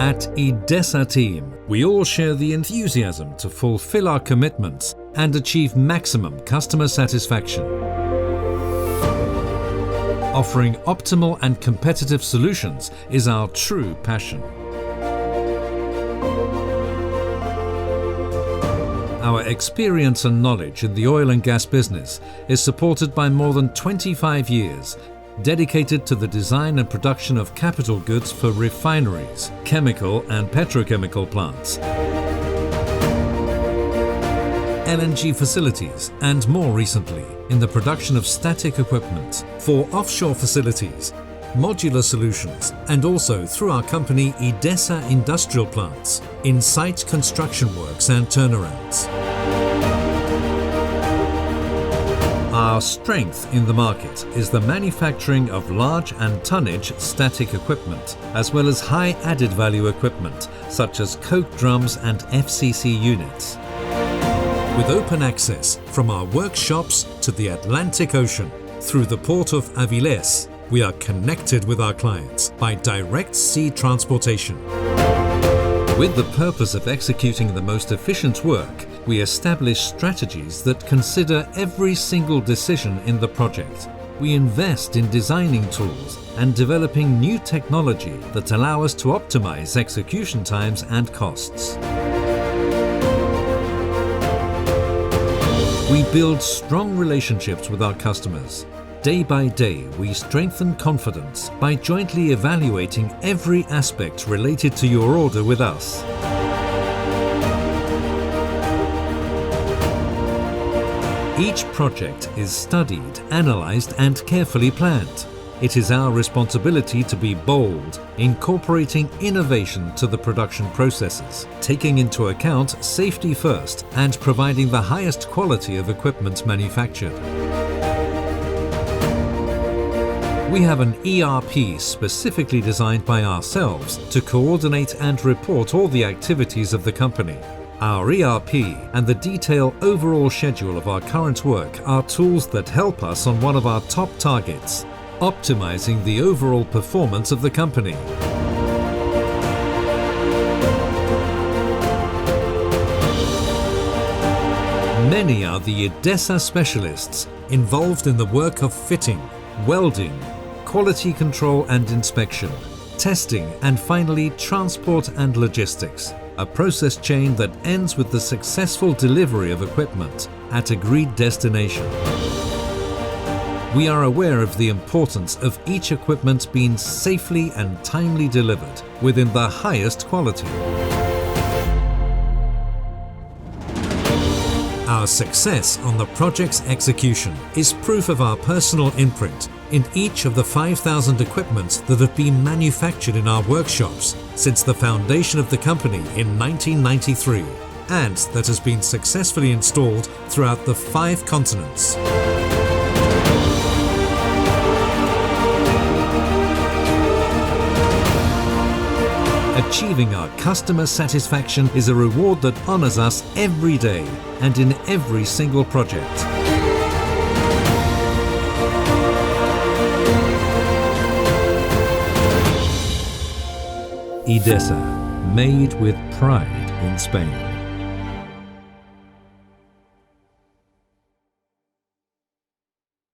At Idesa team, we all share the enthusiasm to fulfill our commitments and achieve maximum customer satisfaction. Offering optimal and competitive solutions is our true passion. Our experience and knowledge in the oil and gas business is supported by more than 25 years dedicated to the design and production of capital goods for refineries, chemical and petrochemical plants, LNG facilities, and more recently in the production of static equipment for offshore facilities, modular solutions, and also through our company Idesa industrial plants, in site construction works and turnarounds. Our strength in the market is the manufacturing of large and tonnage static equipment, as well as high added value equipment such as coke drums and FCC units. With open access from our workshops to the Atlantic Ocean through the port of Avilés, we are connected with our clients by direct sea transportation. With the purpose of executing the most efficient work, we establish strategies that consider every single decision in the project. We invest in designing tools and developing new technology that allow us to optimize execution times and costs. We build strong relationships with our customers. Day by day, we strengthen confidence by jointly evaluating every aspect related to your order with us. Each project is studied, analyzed, and carefully planned. It is our responsibility to be bold, incorporating innovation to the production processes, taking into account safety first, and providing the highest quality of equipment manufactured. We have an ERP specifically designed by ourselves to coordinate and report all the activities of the company. Our ERP and the detailed overall schedule of our current work are tools that help us on one of our top targets, optimizing the overall performance of the company. Many are the Idesa specialists involved in the work of fitting, welding, quality control and inspection, testing, and finally transport and logistics, a process chain that ends with the successful delivery of equipment at agreed destination. We are aware of the importance of each equipment being safely and timely delivered within the highest quality. Our success on the project's execution is proof of our personal imprint in each of the 5,000 equipments that have been manufactured in our workshops since the foundation of the company in 1993, and that has been successfully installed throughout the 5 continents. Achieving our customer satisfaction is a reward that honors us every day and in every single project. Idesa, made with pride in Spain.